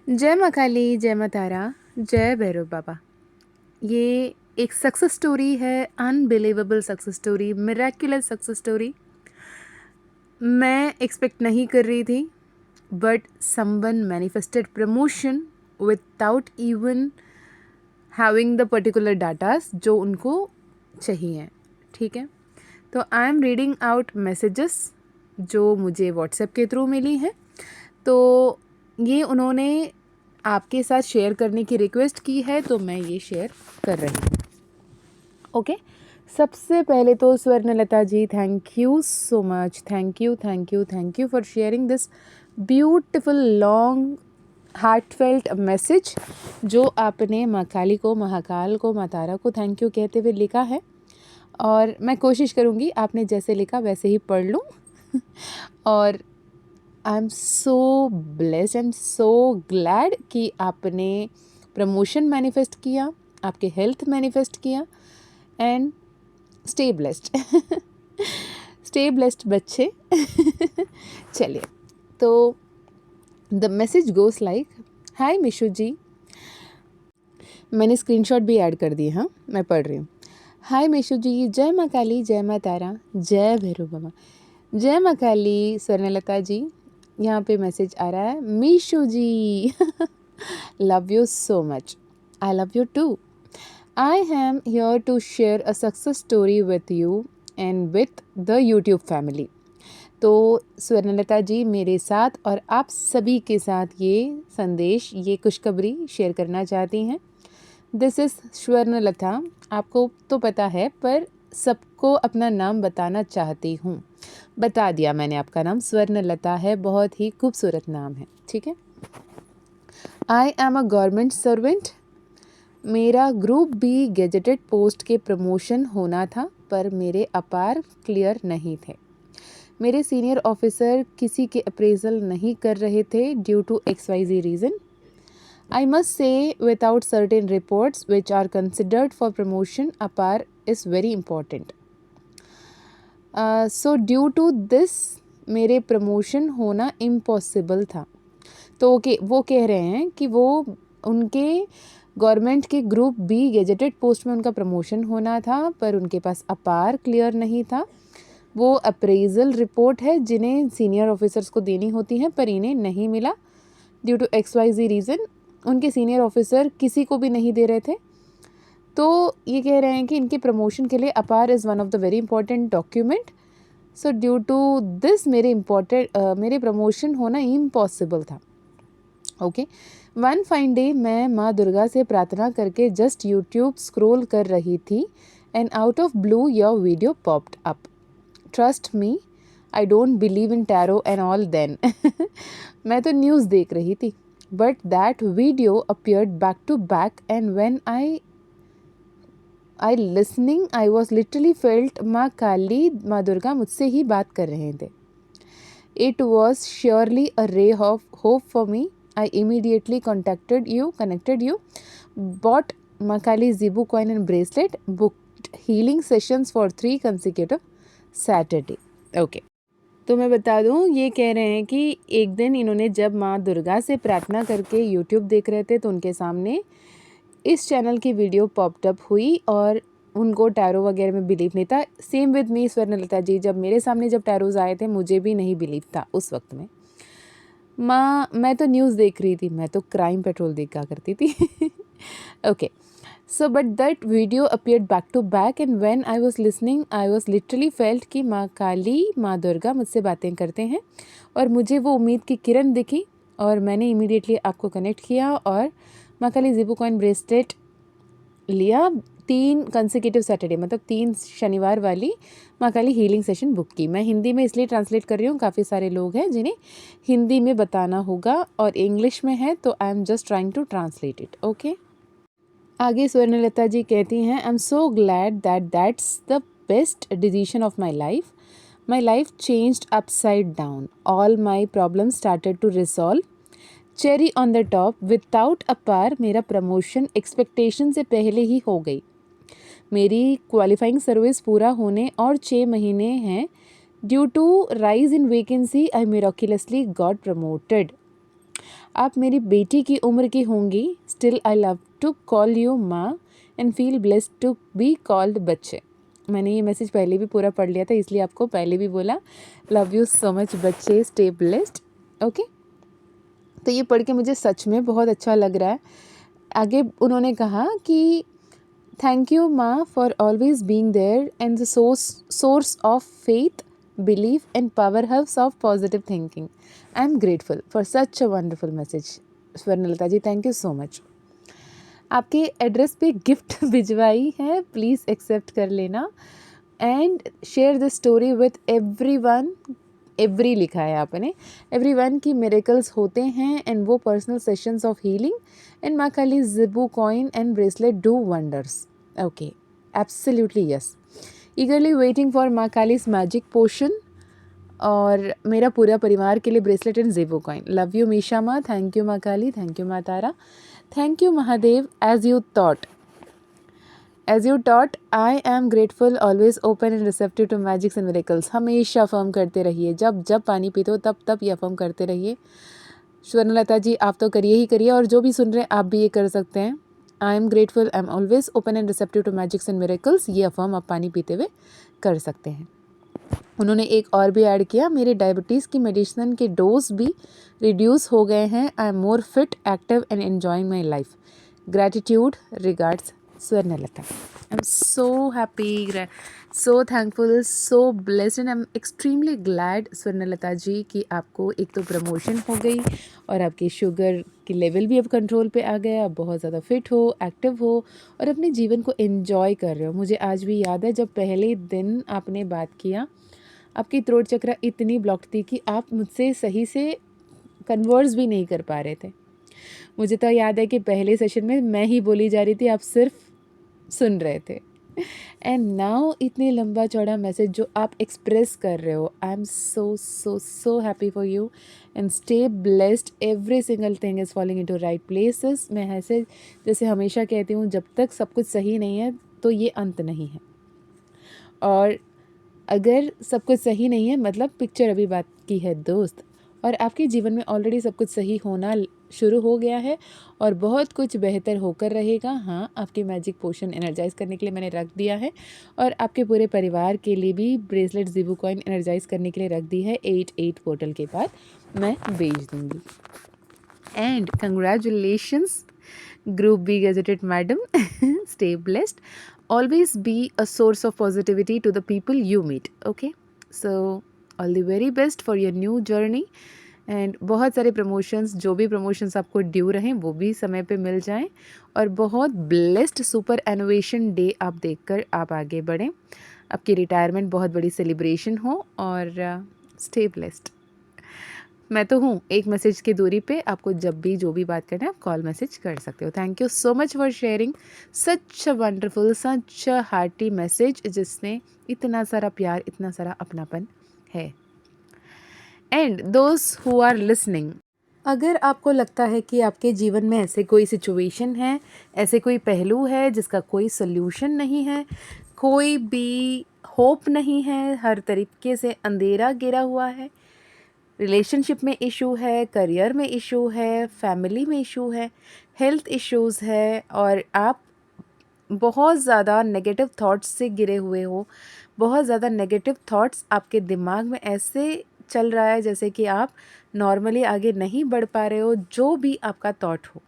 जय माँ काली, जय माँ तारा, जय भैरव बाबा। ये एक सक्सेस स्टोरी है, unbelievable success story, miraculous success story. मैं एक्सपेक्ट नहीं कर रही थी, but someone manifested promotion without even having the particular datas जो उनको चाहिए। ठीक है, तो I am reading out messages जो मुझे व्हाट्सएप के थ्रू मिली हैं। तो ये उन्होंने आपके साथ शेयर करने की रिक्वेस्ट की है, तो मैं ये शेयर कर रही हूँ। ओके, सबसे पहले तो Swarnalata ji, thank you so much, thank you for sharing this beautiful long heartfelt message जो आपने माँ काली को, महाकाल को, माँ तारा को थैंक यू कहते हुए लिखा है। और मैं कोशिश करूँगी आपने जैसे लिखा वैसे ही पढ़ लूँ। और आई am so blessed, I am so glad कि आपने प्रमोशन मैनिफेस्ट किया, आपके हेल्थ मैनिफेस्ट किया, and stay blessed. Stay blessed बच्चे। चलिए, तो द मैसेज गोस लाइक, हाय मिशु जी। मैंने स्क्रीनशॉट भी ऐड कर दिए, हाँ मैं पढ़ रही हूँ। हाय मिशु जी, जय माँ काली, जय माँ तारा, जय भैरव बाबा। जय माँ काली। स्वर्णलता जी, यहाँ पे मैसेज आ रहा है, Meeshu ji. Love you so much, I love you too. I am here to share a success story with you and with the YouTube family. तो स्वर्णलता जी मेरे साथ और आप सभी के साथ ये संदेश, ये खुशखबरी शेयर करना चाहती हैं। This is Swarnlata. आपको तो पता है, पर सबको अपना नाम बताना चाहती हूँ। बता दिया मैंने, आपका नाम स्वर्णलता है, बहुत ही खूबसूरत नाम है। ठीक है। I am a government servant. मेरा ग्रुप बी गेजेटेड पोस्ट के प्रमोशन होना था, पर मेरे अपार क्लियर नहीं थे। मेरे सीनियर ऑफिसर किसी के अप्रेजल नहीं कर रहे थे due to XYZ reason. I must say, without certain reports which are considered for promotion, APAR is very important. So due to this, मेरे प्रमोशन होना इम्पॉसिबल था। तो ओके, वो कह रहे हैं कि वो उनके गवर्नमेंट के ग्रुप बी गेजेटेड पोस्ट में उनका प्रमोशन होना था, पर उनके पास अपार क्लियर नहीं था। वो अप्रेजल रिपोर्ट है जिन्हें सीनियर ऑफिसर्स को देनी होती हैं, पर इन्हें नहीं मिला ड्यू टू XYZ रीज़न। उनके सीनियर ऑफिसर किसी को भी नहीं दे रहे थे। तो ये कह रहे हैं कि इनके प्रमोशन के लिए APAR is one of the very important document. So due to this मेरे प्रमोशन होना इम्पॉसिबल था। ओके, वन फाइन डे मैं माँ दुर्गा से प्रार्थना करके जस्ट यूट्यूब स्क्रॉल कर रही थी and out of blue your video popped up. Trust me, I don't believe in tarot and all then. मैं तो न्यूज़ देख रही थी, but that video appeared back to back and when I listening I was literally felt माँ काली, माँ दुर्गा मुझसे ही बात कर रहे थे। It was surely a ray of hope for me. I immediately connected you, bought Maa Kali Zibu coin and bracelet, booked healing sessions for 3 consecutive Saturday. Okay, तो मैं बता दूं, ये कह रहे हैं कि एक दिन इन्होंने जब माँ दुर्गा से प्रार्थना करके यूट्यूब देख रहे थे, तो उनके सामने इस चैनल की वीडियो पॉप्ड अप हुई और उनको टैरो वगैरह में बिलीव नहीं था। सेम विद मी स्वर्णलता जी, जब मेरे सामने जब टैरोज आए थे मुझे भी नहीं बिलीव था उस वक्त में। मैं तो न्यूज़ देख रही थी, मैं तो क्राइम पेट्रोल देखा करती थी। Okay, so but that video appeared back to back and when I was listening I was literally felt कि माँ काली, माँ दुर्गा मुझसे बातें करते हैं, और मुझे वो उम्मीद की किरण दिखी और मैंने इमीडिएटली आपको कनेक्ट किया और माँ काली ज़ीबू कॉइन ब्रेसलेट लिया। 3 consecutive सैटरडे, मतलब 3 शनिवार वाली माँ काली हीलिंग सेशन बुक की। मैं हिंदी में इसलिए ट्रांसलेट कर रही हूँ, काफ़ी सारे लोग हैं जिन्हें हिंदी में बताना होगा और इंग्लिश में है, तो I am just trying to translate it. Okay, आगे स्वर्णलता जी कहती हैं, I am so glad that's the best decision of my life changed upside down, all my problem started to resolve, cherry on the top, without APAR मेरा promotion expectation से पहले ही हो गई। मेरी qualifying service पूरा होने और 6 महीने हैं। Due to rise in vacancy I miraculously got promoted. आप मेरी बेटी की उम्र की होंगी, still I love to call you माँ and feel blessed to be called बच्चे। मैंने ये मैसेज पहले भी पूरा पढ़ लिया था, इसलिए आपको पहले भी बोला। लव यू सो मच बच्चे, स्टे ब्लेस्ड। ओके, तो ये पढ़ के मुझे सच में बहुत अच्छा लग रहा है। आगे उन्होंने कहा कि थैंक यू माँ for always being there and the source of faith, belief and powerhouse of positive thinking. I am grateful for such a wonderful message. Swarnalata ji, thank you so much. आपके एड्रेस पे gift भिजवाई है, please accept कर लेना and share the story with everyone. Every लिखा है आपने, everyone की मिरेकल्स होते हैं एंड वो personal sessions of healing and माँ काली जिबू coin and bracelet do wonders. Okay, absolutely yes. Eagerly waiting for माँ कालीज मैजिक पोशन और मेरा पूरा परिवार के लिए bracelet and Zibu coin. Love you Misha माँ, थैंक यू माँ काली, थैंक यू माँ Tara, thank you Mahadev. As you taught, I am grateful, always open and receptive to magics and miracles। हमेशा अफर्म करते रहिए, जब जब पानी पीते हो तब तब ये अफर्म करते रहिए। स्वर्णलता जी, आप तो करिए ही करिए, और जो भी सुन रहे हैं आप भी ये कर सकते हैं। I am grateful, I am always open and receptive to magics and miracles. ये अफर्म आप पानी पीते हुए कर सकते हैं। उन्होंने एक और भी ऐड किया, मेरे डायबिटीज़ की मेडिसिन के डोज भी रिड्यूस हो गए हैं। I am more fit, active and enjoying my life. Gratitude, regards Swarnalata. I am so happy, so thankful, so blessed and I am extremely glad Swarnalata ji कि आपको एक तो प्रमोशन हो गई और आपकी शुगर की लेवल भी अब कंट्रोल पे आ गया। आप बहुत ज़्यादा फिट हो, एक्टिव हो और अपने जीवन को एन्जॉय कर रहे हो। मुझे आज भी याद है जब पहले दिन आपने बात किया, आपकी थ्रोट चक्र इतनी ब्लॉक्ड थी कि आप मुझसे सही से कन्वर्स भी नहीं कर पा रहे थे। मुझे तो याद है कि पहले सेशन में मैं ही बोली जा रही थी, आप सिर्फ सुन रहे थे। एंड नाउ इतनी लंबा चौड़ा मैसेज जो आप एक्सप्रेस कर रहे हो, आई am so so so happy for you and stay blessed. Every single thing is falling into right places. मैं ऐसे जैसे हमेशा कहती हूँ, जब तक सब कुछ सही नहीं है तो ये अंत नहीं है, और अगर सब कुछ सही नहीं है मतलब पिक्चर अभी बात की है दोस्त, और आपके जीवन में ऑलरेडी सब कुछ सही होना शुरू हो गया है और बहुत कुछ बेहतर होकर रहेगा। हाँ, आपके मैजिक पोशन एनर्जाइज करने के लिए मैंने रख दिया है और आपके पूरे परिवार के लिए भी ब्रेसलेट ज़ेबू कॉइन एनर्जाइज करने के लिए रख दी है। 8 पोर्टल के बाद मैं भेज दूँगी। And congratulations Group B gazetted madam। Stay blessed, always be a source of positivity to the people you meet। Okay, so all the very best for your new journey and बहुत सारे promotions, जो भी promotions आपको due रहें वो भी समय पे मिल जाएं और बहुत ब्लेस्ड सुपर एनोवेशन डे आप देखकर आप आगे बढ़ें। आपकी रिटायरमेंट बहुत बड़ी सेलिब्रेशन हो और स्टे ब्लेस्ड। मैं तो हूँ एक मैसेज की दूरी पे, आपको जब भी जो भी बात करना है आप कॉल मैसेज कर सकते हो। Thank you so much for sharing such a wonderful, such a hearty message जिसमें इतना सारा प्यार, इतना सारा अपनापन है। एंड दोस्त हु आर लिसनिंग, अगर आपको लगता है कि आपके जीवन में ऐसे कोई सिचुएशन है, ऐसे कोई पहलू है जिसका कोई सल्यूशन नहीं है, कोई भी होप नहीं है, हर तरीके से अंधेरा गिरा हुआ है, रिलेशनशिप में इशू है, करियर में इशू है, फैमिली में इशू है, हेल्थ इश्यूज़ है और आप बहुत ज़्यादा नेगेटिव थॉट्स से घिरे हुए हो, बहुत ज़्यादा नेगेटिव थॉट्स आपके दिमाग में ऐसे चल रहा है जैसे कि आप नॉर्मली आगे नहीं बढ़ पा रहे हो। जो भी आपका थॉट हो,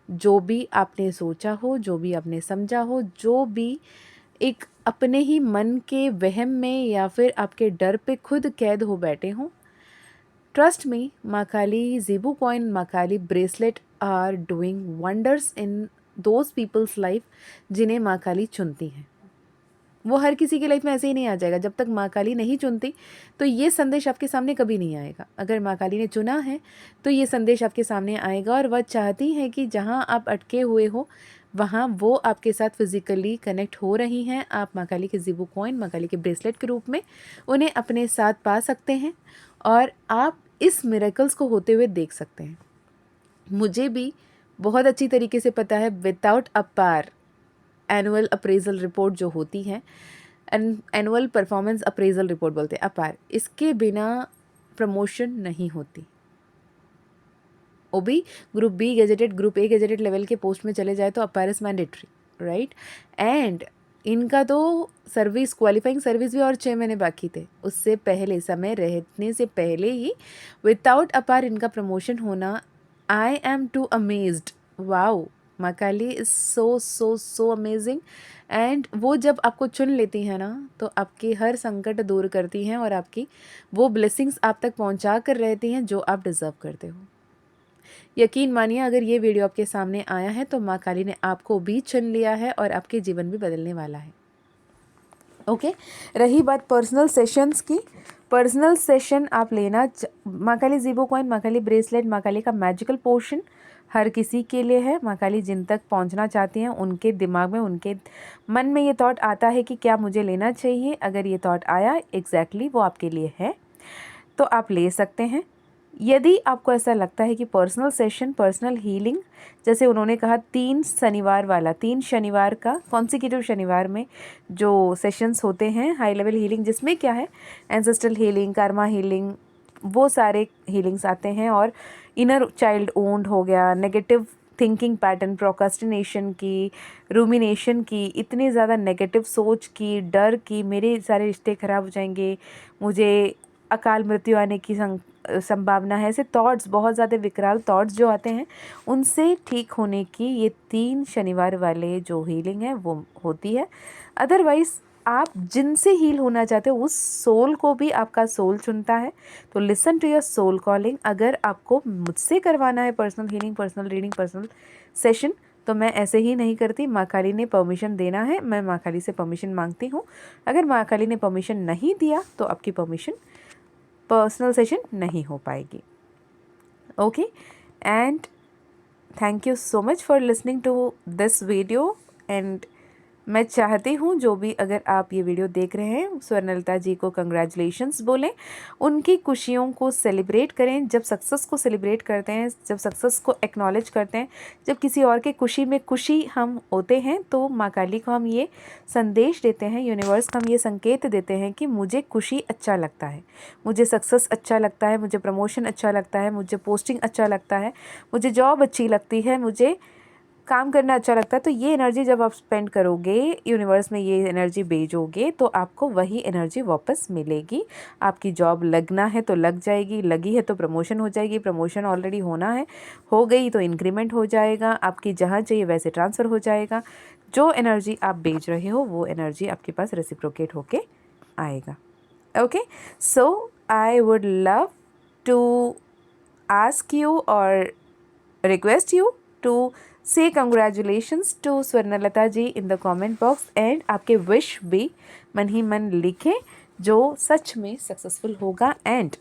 जो भी आपने सोचा हो, जो भी आपने समझा हो, जो भी एक अपने ही मन के वहम में या फिर आपके डर पे खुद कैद हो बैठे हों, ट्रस्ट मी, माँ काली ज़ेबू कॉइन, माँ Kali bracelet are doing wonders in those peoples life जिन्हें माँ काली चुनती हैं। वो हर किसी की लाइफ में ऐसे ही नहीं आ जाएगा। जब तक माँ काली नहीं चुनती तो ये संदेश आपके सामने कभी नहीं आएगा। अगर माँ काली ने चुना है तो ये संदेश आपके सामने आएगा और वह चाहती हैं कि जहाँ आप अटके हुए हो वहाँ वो आपके साथ फिज़िकली कनेक्ट हो रही हैं। आप माँ काली के ज़ेबू कॉइन, माँ काली के ब्रेसलेट के रूप में उन्हें अपने साथ पा सकते हैं और आप इस मिरेकल्स को होते हुए देख सकते हैं। मुझे भी बहुत अच्छी तरीके से पता है, without APAR annual appraisal report जो होती है, एनुअल परफॉर्मेंस अप्रेजल रिपोर्ट बोलते हैं, अपार, इसके बिना प्रमोशन नहीं होती। वो भी group B gazetted, group A gazetted level के पोस्ट में चले जाए तो APAR is mandatory, right. And इनका तो सर्विस, क्वालिफाइंग सर्विस भी और 6 महीने बाकी थे। उससे पहले, समय रहने से पहले ही विदाउट अपार इनका प्रमोशन होना, I am too amazed. Wow, माँ Kali is so so so amazing. And वो जब आपको चुन लेती हैं ना, तो आपके हर संकट दूर करती हैं और आपकी वो ब्लेसिंग्स आप तक पहुँचा कर रहती हैं जो आप डिज़र्व करते हो। यकीन मानिए, अगर ये वीडियो आपके सामने आया है तो माँ काली ने आपको भी चुन लिया है और आपके जीवन भी बदलने वाला है। ओके, रही बात पर्सनल सेशंस की, पर्सनल सेशन आप लेना, माँ काली ज़ीबो कॉइन, माँ काली ब्रेसलेट, माँ काली का मैजिकल पोर्शन हर किसी के लिए है। माँ काली जिन तक पहुँचना चाहती हैं, उनके दिमाग में, उनके मन में ये थॉट आता है कि क्या मुझे लेना चाहिए, अगर ये थॉट आया एग्जैक्टली वो आपके लिए है तो आप ले सकते हैं। यदि आपको ऐसा लगता है कि पर्सनल सेशन, पर्सनल हीलिंग, जैसे उन्होंने कहा 3 शनिवार वाला, 3 शनिवार का कॉन्सिक्यूटिव शनिवार में जो सेशंस होते हैं हाई लेवल हीलिंग, जिसमें क्या है एंसेस्ट्रल हीलिंग, कर्मा हीलिंग, वो सारे हीलिंग्स आते हैं। और इनर चाइल्ड ओन्ड हो गया, नेगेटिव थिंकिंग पैटर्न, प्रोक्रास्टिनेशन की, रूमिनेशन की, इतनी ज़्यादा नेगेटिव सोच की, डर की, मेरे सारे रिश्ते ख़राब हो जाएंगे, मुझे अकाल मृत्यु आने की संभावना है, ऐसे थॉट्स, बहुत ज़्यादा विकराल थॉट्स जो आते हैं, उनसे ठीक होने की ये 3 शनिवार वाले जो हीलिंग है वो होती है। अदरवाइज़ आप जिनसे हील होना चाहते हो उस सोल को भी आपका सोल चुनता है। तो listen to your soul calling. अगर आपको मुझसे करवाना है personal healing, personal reading, personal session, तो मैं ऐसे ही नहीं करती। माँ काली ने परमिशन देना है, मैं माँ काली से परमिशन मांगती हूँ। अगर माँ काली ने परमिशन नहीं दिया तो आपकी परमिशन, पर्सनल सेशन नहीं हो पाएगी। Okay, and thank you so much for listening to this video. And मैं चाहती हूँ जो भी अगर आप ये वीडियो देख रहे हैं, स्वर्णलता जी को कंग्रेचुलेशंस बोलें, उनकी खुशियों को सेलिब्रेट करें। जब सक्सेस को सेलिब्रेट करते हैं, जब सक्सेस को एक्नॉलेज करते हैं, जब किसी और के खुशी में खुशी हम होते हैं, तो माँ काली को हम ये संदेश देते हैं, यूनिवर्स को हम ये संकेत देते हैं कि मुझे खुशी अच्छा लगता है, मुझे सक्सेस अच्छा लगता है, मुझे प्रमोशन अच्छा लगता है, मुझे पोस्टिंग अच्छा लगता है, मुझे जॉब अच्छी लगती है, मुझे काम करना अच्छा लगता है। तो ये एनर्जी जब आप स्पेंड करोगे, यूनिवर्स में ये एनर्जी भेजोगे, तो आपको वही एनर्जी वापस मिलेगी। आपकी जॉब लगना है तो लग जाएगी, लगी है तो प्रमोशन हो जाएगी, प्रमोशन ऑलरेडी होना है, हो गई तो इंक्रीमेंट हो जाएगा, आपकी जहाँ चाहिए वैसे ट्रांसफ़र हो जाएगा। जो एनर्जी आप भेज रहे हो वो एनर्जी आपके पास रेसिप्रोकेट होके आएगा। Okay, so I would love to ask you or request you to say congratulations to Swarnalata ji in the comment box, and आपके wish भी मन ही मन लिखें जो सच में सक्सेसफुल होगा। एंड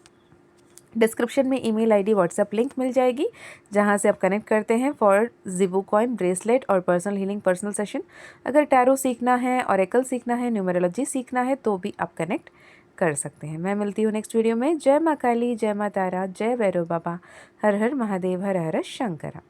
डिस्क्रिप्शन में ईमेल आईडी, व्हाट्सएप लिंक मिल जाएगी जहां से आप कनेक्ट करते हैं फॉर ज़ीबो कॉइन, ब्रेसलेट और पर्सनल हीलिंग, पर्सनल सेशन। अगर टैरो सीखना है, ऑरेकल सीखना है, न्यूमरोलॉजी सीखना है तो भी आप कनेक्ट कर सकते हैं। मैं मिलती हूँ नेक्स्ट वीडियो में। जय माँ काली, जय माँ तारा, जय भैरव बाबा, हर हर महादेव, हर हर शंकरा।